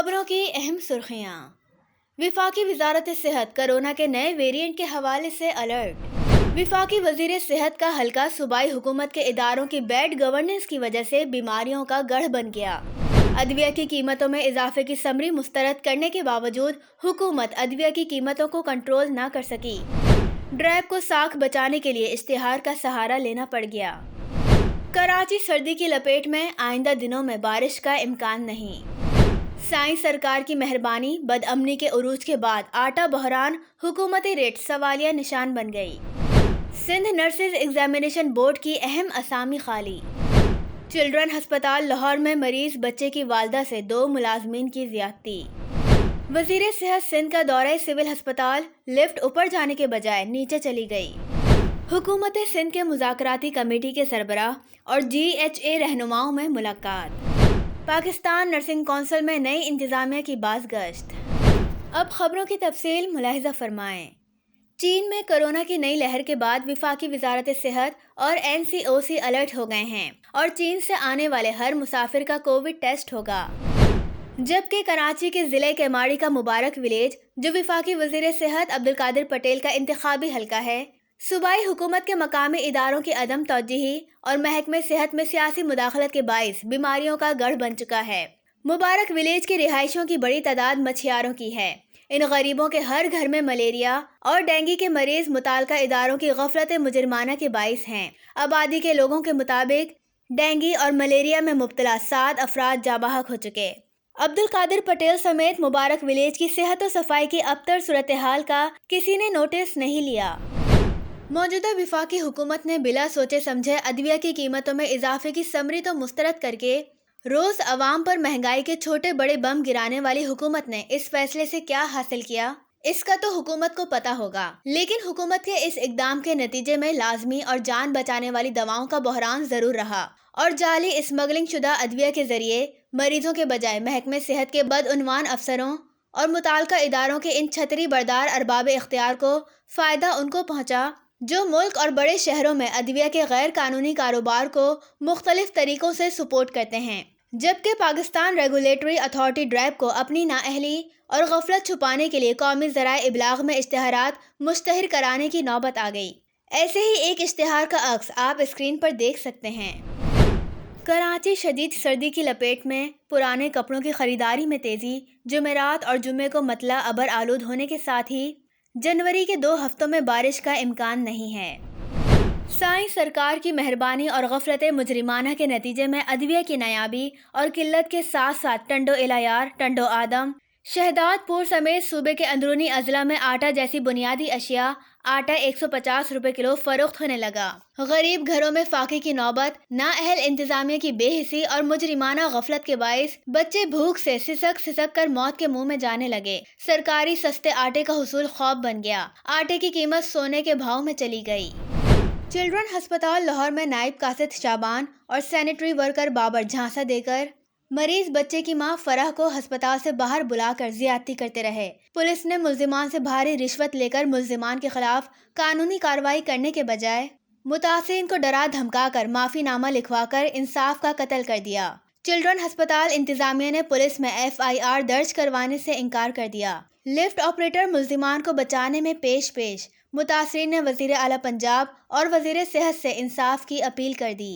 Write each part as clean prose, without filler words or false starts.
خبروں کی اہم سرخیاں۔ وفاقی وزارت صحت کورونا کے نئے ویرینٹ کے حوالے سے الرٹ۔ وفاقی وزیر صحت کا حلقہ صوبائی حکومت کے اداروں کی بیڈ گورننس کی وجہ سے بیماریوں کا گڑھ بن گیا۔ ادویہ کی قیمتوں میں اضافے کی سمری مسترد کرنے کے باوجود حکومت ادویہ کی قیمتوں کو کنٹرول نہ کر سکی۔ ڈریب کو ساکھ بچانے کے لیے اشتہار کا سہارا لینا پڑ گیا۔ کراچی سردی کی لپیٹ میں، آئندہ دنوں میں بارش کا امکان نہیں۔ سائیں سرکار کی مہربانی، بدامنی کے عروج کے بعد آٹا بحران، حکومتی ریٹ سوالیہ نشان بن گئی۔ سندھ نرسز ایگزامینیشن بورڈ کی اہم اسامی خالی۔ چلڈرن ہسپتال لاہور میں مریض بچے کی والدہ سے 2 ملازمین کی زیادتی۔ وزیر صحت سندھ کا دورہ سول ہسپتال، لفٹ اوپر جانے کے بجائے نیچے چلی گئی۔ حکومت سندھ کے مذاکراتی کمیٹی کے سربراہ اور GHA رہنماؤں میں ملاقات۔ پاکستان نرسنگ کونسل میں نئی انتظامیہ کی بازگشت۔ اب خبروں کی تفصیل ملاحظہ فرمائیں۔ چین میں کورونا کی نئی لہر کے بعد وفاقی وزارت صحت اور NCOC الرٹ ہو گئے ہیں اور چین سے آنے والے ہر مسافر کا کووڈ ٹیسٹ ہوگا۔ جبکہ کراچی کے ضلع کیماڑی کا مبارک ولیج، جو وفاقی وزیر صحت عبدالقادر پٹیل کا انتخابی حلقہ ہے، صوبائی حکومت کے مقامی اداروں کی عدم توجہی اور محکمہ صحت میں سیاسی مداخلت کے باعث بیماریوں کا گڑھ بن چکا ہے۔ مبارک ولیج کے رہائشیوں کی بڑی تعداد مچھیاروں کی ہے۔ ان غریبوں کے ہر گھر میں ملیریا اور ڈینگی کے مریض متعلقہ اداروں کی غفلت مجرمانہ کے باعث ہیں۔ آبادی کے لوگوں کے مطابق ڈینگی اور ملیریا میں مبتلا 7 افراد جاں بحق ہو چکے۔ عبدالقادر پٹیل سمیت مبارک ولیج کی صحت و صفائی کی ابتر صورتحال کا کسی نے نوٹس نہیں لیا۔ موجودہ وفاقی حکومت نے بلا سوچے سمجھے ادویہ کی قیمتوں میں اضافے کی سمری تو مسترد کر کے روز عوام پر مہنگائی کے چھوٹے بڑے بم گرانے والی حکومت نے اس فیصلے سے کیا حاصل کیا، اس کا تو حکومت کو پتہ ہوگا۔ لیکن حکومت کے اس اقدام کے نتیجے میں لازمی اور جان بچانے والی دواؤں کا بحران ضرور رہا اور جعلی اسمگلنگ شدہ ادویہ کے ذریعے مریضوں کے بجائے محکمہ صحت کے بدعنوان افسروں اور متعلقہ اداروں کے ان چھتری بردار ارباب اختیار کو فائدہ ان کو پہنچا جو ملک اور بڑے شہروں میں ادویہ کے غیر قانونی کاروبار کو مختلف طریقوں سے سپورٹ کرتے ہیں، جبکہ پاکستان ریگولیٹری اتھارٹی ڈریب کو اپنی نااہلی اور غفلت چھپانے کے لیے قومی ذرائع ابلاغ میں اشتہارات مشتہر کرانے کی نوبت آ گئی۔ ایسے ہی ایک اشتہار کا عکس آپ اسکرین پر دیکھ سکتے ہیں۔ کراچی شدید سردی کی لپیٹ میں، پرانے کپڑوں کی خریداری میں تیزی۔ جمعرات اور جمعے کو مطلع ابر آلود ہونے کے ساتھ ہی جنوری کے 2 ہفتوں میں بارش کا امکان نہیں ہے۔ سائیں سرکار کی مہربانی اور غفلت مجرمانہ کے نتیجے میں ادویہ کی نایابی اور قلت کے ساتھ ساتھ ٹنڈو الیار، ٹنڈو آدم، شہداد پور سمیت صوبے کے اندرونی اضلاع میں آٹا جیسی بنیادی اشیاء آٹا 150 روپے کلو فروخت ہونے لگا۔ غریب گھروں میں فاقے کی نوبت۔ نااہل انتظامیہ کی بے حسی اور مجرمانہ غفلت کے باعث بچے بھوک سے سسک کر موت کے منہ میں جانے لگے۔ سرکاری سستے آٹے کا حصول خواب بن گیا۔ آٹے کی قیمت سونے کے بھاؤ میں چلی گئی۔ چلڈرن ہسپتال لاہور میں نائب قاصد شعبان اور سینیٹری ورکر بابر جھانسا دے کر مریض بچے کی ماں فرح کو ہسپتال سے باہر بلا کر زیادتی کرتے رہے۔ پولیس نے ملزمان سے بھاری رشوت لے کر ملزمان کے خلاف قانونی کارروائی کرنے کے بجائے متاثرین کو ڈرا دھمکا کر معافی نامہ لکھوا کر انصاف کا قتل کر دیا۔ چلڈرن ہسپتال انتظامیہ نے پولیس میں FIR درج کروانے سے انکار کر دیا۔ لفٹ آپریٹر ملزمان کو بچانے میں پیش۔ متاثرین نے وزیر اعلیٰ پنجاب اور وزیر صحت سے انصاف کی اپیل کر دی۔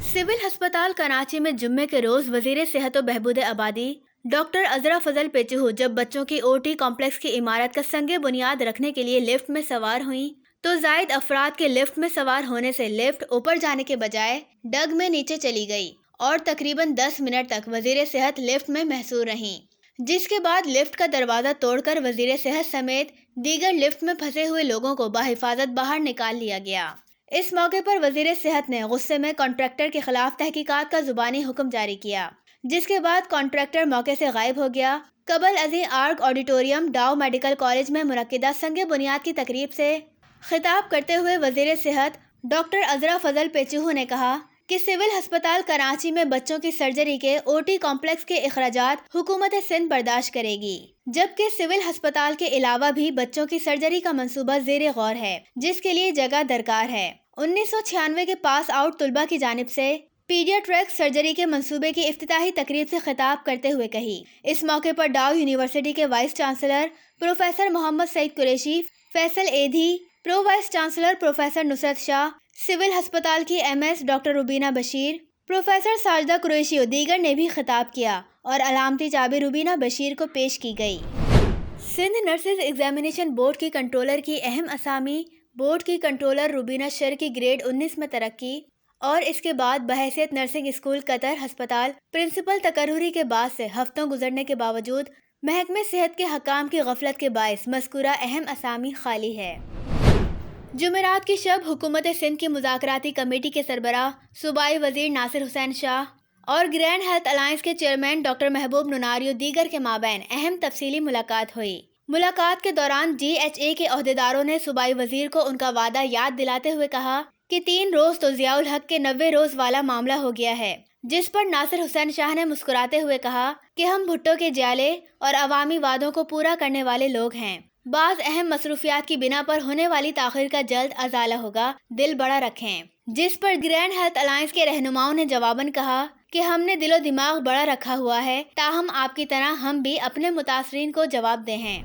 سول ہسپتال کراچی میں جمعے کے روز وزیر صحت و بہبود آبادی ڈاکٹر عذرا فضل پیچو جب بچوں کی OT کمپلیکس کی عمارت کا سنگ بنیاد رکھنے کے لیے لفٹ میں سوار ہوئیں تو زائد افراد کے لفٹ میں سوار ہونے سے لفٹ اوپر جانے کے بجائے ڈگ میں نیچے چلی گئی اور تقریباً 10 منٹ تک وزیر صحت لفٹ میں محصور رہیں، جس کے بعد لفٹ کا دروازہ توڑ کر وزیر صحت سمیت دیگر لفٹ میں پھنسے ہوئے لوگوں کو بحفاظت باہر نکال لیا گیا۔ اس موقع پر وزیر صحت نے غصے میں کانٹریکٹر کے خلاف تحقیقات کا زبانی حکم جاری کیا، جس کے بعد کانٹریکٹر موقع سے غائب ہو گیا۔ قبل ازیں آرک آڈیٹوریم ڈاؤ میڈیکل کالج میں منعقدہ سنگ بنیاد کی تقریب سے خطاب کرتے ہوئے وزیر صحت ڈاکٹر عذرا فضل پیچو نے کہا کہ سول ہسپتال کراچی میں بچوں کی سرجری کے OT کمپلیکس کے اخراجات حکومت سندھ برداشت کرے گی، جبکہ سول ہسپتال کے علاوہ بھی بچوں کی سرجری کا منصوبہ زیر غور ہے، جس کے لیے جگہ درکار ہے۔ 1996 کے پاس آؤٹ طلبہ کی جانب سے پیڈیاٹرک سرجری کے منصوبے کی افتتاحی تقریب سے خطاب کرتے ہوئے کہی۔ اس موقع پر ڈاؤ یونیورسٹی کے vice chancellor professor Muhammad Saeed Qureshi, Faisal Edhi, pro vice chancellor professor Nusrat Shah, civil ہسپتال کی MS doctor Rubina Bashir, professor Sajida Qureshi و دیگر نے بھی خطاب کیا اور علامتی چابی روبینہ بشیر کو پیش کی گئی۔ سندھ نرسز ایگزامینیشن بورڈ کی کنٹرولر کی اہم اسامی: بورڈ کی کنٹرولر روبینہ شر کی گریڈ 19 میں ترقی اور اس کے بعد بحیثیت نرسنگ اسکول قطر ہسپتال پرنسپل تقرری کے بعد سے ہفتوں گزرنے کے باوجود محکمہ صحت کے حکام کی غفلت کے باعث مذکورہ اہم اسامی خالی ہے۔ جمعرات کی شب حکومت سندھ کی مذاکراتی کمیٹی کے سربراہ صوبائی وزیر ناصر حسین شاہ اور گرینڈ ہیلتھ الائنس کے چیئرمین ڈاکٹر محبوب نناری و دیگر کے مابین اہم تفصیلی ملاقات ہوئی۔ ملاقات کے دوران GHA کے عہدیداروں نے صوبائی وزیر کو ان کا وعدہ یاد دلاتے ہوئے کہا کہ 3 روز تو ضیاء الحق کے 90 روز والا معاملہ ہو گیا ہے، جس پر ناصر حسین شاہ نے مسکراتے ہوئے کہا کہ ہم بھٹو کے جیالے اور عوامی وعدوں کو پورا کرنے والے لوگ ہیں۔ بعض اہم مصروفیات کی بنا پر ہونے والی تاخیر کا جلد ازالہ ہوگا، دل بڑا رکھیں۔ جس پر گرینڈ ہیلتھ الائنس کے رہنماؤں نے جواباً کہا کہ ہم نے دل و دماغ بڑا رکھا ہوا ہے، تاہم آپ کی طرح ہم بھی اپنے متاثرین کو جواب دہ ہیں۔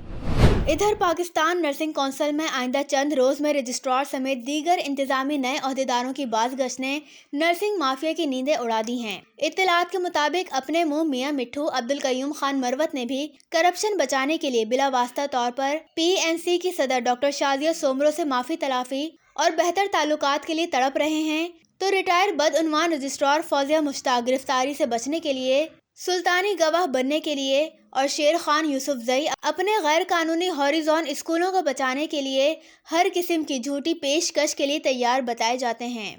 ادھر پاکستان نرسنگ کونسل میں آئندہ چند روز میں رجسٹرار سمیت دیگر انتظامی نئے عہدیداروں کی باز گشت نے نرسنگ مافیا کی نیندیں اڑا دی ہیں۔ اطلاعات کے مطابق اپنے منہ میاں مٹھو عبدالقیوم خان مروت نے بھی کرپشن بچانے کے لیے بلا واسطہ طور پر PNC کی صدر ڈاکٹر شازیہ سومرو سے معافی تلافی اور بہتر تعلقات کے لیے تڑپ رہے ہیں، تو ریٹائر بدعنوان رجسٹرار فوزیہ مشتاق گرفتاری سے بچنے کے لیے، سلطانی گواہ بننے کے لیے اور شیر خان یوسف زئی اپنے غیر قانونی ہاریزون اسکولوں کو بچانے کے لیے ہر قسم کی جھوٹی پیشکش کے لیے تیار بتائے جاتے ہیں۔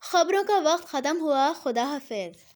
خبروں کا وقت ختم ہوا۔ خدا حافظ۔